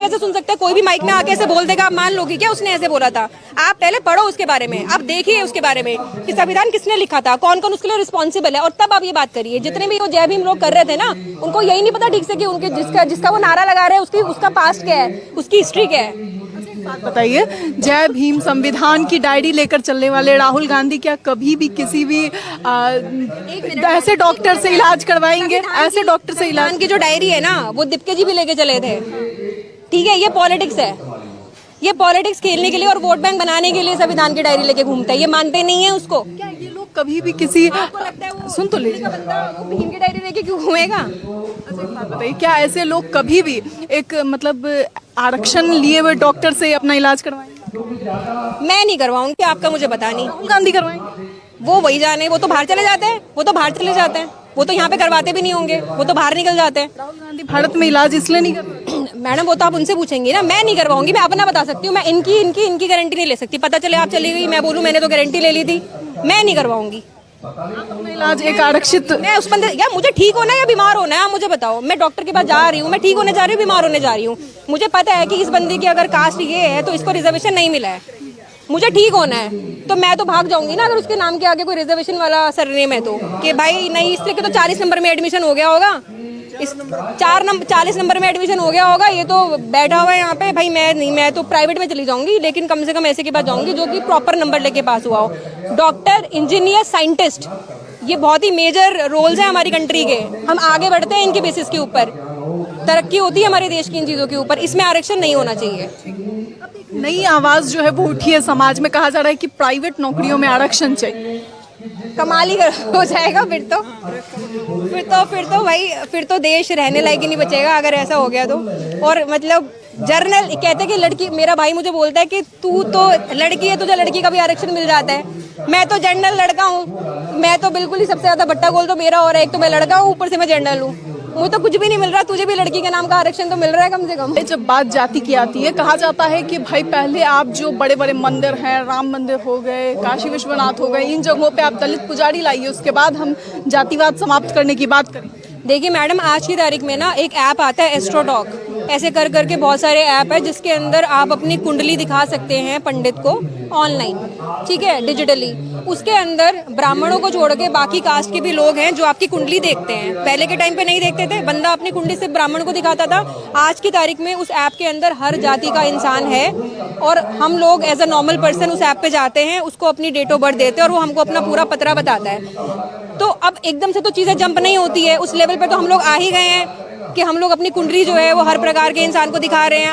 कैसे सुन सकते हैं? कोई भी माइक में आके ऐसे बोल देगा, आप मान लो कि क्या उसने ऐसे बोला था? आप पहले पढ़ो उसके बारे में, आप देखिए उसके बारे में कि संविधान किसने लिखा था, कौन कौन उसके लिए रिस्पॉन्सिबल है, और तब आप ये बात करिए। जितने भी वो जय भीम लोग कर रहे थे ना, उनको यही नहीं पता ठीक से कि उनके जिसका वो नारा लगा रहे हैं उसका पास्ट क्या है, उसकी हिस्ट्री क्या है। बात बताइए, जय भीम संविधान की डायरी लेकर चलने वाले राहुल गांधी क्या कभी भी किसी भी ऐसे डॉक्टर से इलाज करवाएंगे? ऐसे डॉक्टर से इलाज की जो डायरी है ना, वो दीपके जी भी लेके चले थे। ठीक है, ये पॉलिटिक्स है, ये पॉलिटिक्स खेलने के लिए और वोट बैंक बनाने के लिए संविधान की डायरी लेके घूमता है। ये मानते नहीं है उसको। क्या ये लोग कभी भी किसी सुन तो लीजिए, भीम की डायरी लेके क्यों घूमेगा? अच्छा एक बात बताइए, क्या ऐसे लोग कभी भी एक मतलब आरक्षण लिए हुए डॉक्टर से अपना इलाज करवाएंगे? मैं नहीं करवाऊंगी, आपका मुझे पता नहीं। राहुल गांधी करवाएंगे? वो वही जाने, वो तो बाहर चले जाते हैं, वो तो बाहर चले जाते हैं, वो तो यहाँ पे करवाते भी नहीं होंगे, वो तो बाहर निकल जाते हैं। राहुल गांधी भारत में इलाज इसलिए नहीं करवाते? मैडम वो तो आप उनसे पूछेंगी ना, मैं नहीं करवाऊंगी। मैं अपना बता सकती हूँ, मैं इनकी गारंटी नहीं ले सकती। पता चले आप चली गई, मैं बोलूँ मैंने तो गारंटी ले ली थी, मैं नहीं करवाऊंगी। अपना इलाज एक आरक्षित, मैं उस बंदे, या मुझे ठीक होना है या बीमार होना है, आप मुझे बताओ। मैं डॉक्टर के पास जा रही हूँ, मैं ठीक होने जा रही हूँ, बीमार होने जा रही हूँ, मुझे पता है कि इस बंदे की अगर कास्ट ये है तो इसको रिजर्वेशन नहीं मिला है, मुझे ठीक होना है, तो मैं तो भाग जाऊंगी ना अगर उसके नाम के आगे कोई रिजर्वेशन वाला सरनेम है तो, कि भाई नहीं इसलिए कि तो 40 नंबर में एडमिशन हो गया होगा, इस 40 नंबर में एडमिशन हो गया होगा, ये तो बैठा हुआ है यहाँ पे। भाई मैं नहीं, मैं तो प्राइवेट में चली जाऊंगी, लेकिन कम से कम ऐसे के पास जाऊंगी जो कि प्रॉपर नंबर लेके पास हुआ हो। डॉक्टर, इंजीनियर, साइंटिस्ट, ये बहुत ही मेजर रोल्स हैं हमारी कंट्री के। हम आगे बढ़ते हैं इनके बेसिस के ऊपर, तरक्की होती है हमारे देश की इन चीज़ों के ऊपर। इसमें आरक्षण नहीं होना चाहिए। नई आवाज जो है वो उठी है समाज में, कहा जा रहा है कि प्राइवेट नौकरियों में आरक्षण चाहिए। कमाल ही हो जाएगा फिर तो भाई, फिर तो देश रहने लायक ही नहीं बचेगा अगर ऐसा हो गया तो। और मतलब जर्नल कहते हैं कि लड़की, मेरा भाई मुझे बोलता है कि तू तो लड़की है, तुझे लड़की का भी आरक्षण मिल जाता है। मैं तो जनरल लड़का हूँ, मैं तो बिल्कुल ही सबसे ज्यादा बट्टा गोल तो मेरा हो रहा है। एक तो मैं लड़का हूँ, ऊपर से मैं जनरल हूँ, मुझे तो कुछ भी नहीं मिल रहा। तुझे भी लड़की के नाम का आरक्षण तो मिल रहा है कम से कम। जब बात जाति की आती है, कहा जाता है कि भाई पहले आप जो बड़े बड़े मंदिर हैं, राम मंदिर हो गए, काशी विश्वनाथ हो गए, इन जगहों पे आप दलित पुजारी लाइए, उसके बाद हम जातिवाद समाप्त करने की बात करें। देखिए मैडम, आज की तारीख में ना एक ऐप आता है एस्ट्रोटॉक, ऐसे कर करके बहुत सारे ऐप है जिसके अंदर आप अपनी कुंडली दिखा सकते हैं पंडित को ऑनलाइन, ठीक है, डिजिटली। उसके अंदर ब्राह्मणों को छोड़ के बाकी कास्ट के भी लोग हैं जो आपकी कुंडली देखते हैं। पहले के टाइम पे नहीं देखते थे, बंदा अपनी कुंडली से ब्राह्मण को दिखाता था। आज की तारीख में उस ऐप के अंदर हर जाति का इंसान है, और हम लोग एज अ नॉर्मल पर्सन उस ऐप पे जाते हैं, उसको अपनी डेट ऑफ बर्थ देते हैं और वो हमको अपना पूरा पतरा बताता है। तो अब एकदम से तो चीज़ें जंप नहीं होती है, उस लेवल पे तो हम लोग आ ही गए हैं कि हम लोग अपनी कुंडली जो है वो हर प्रकार के इंसान को दिखा रहे हैं।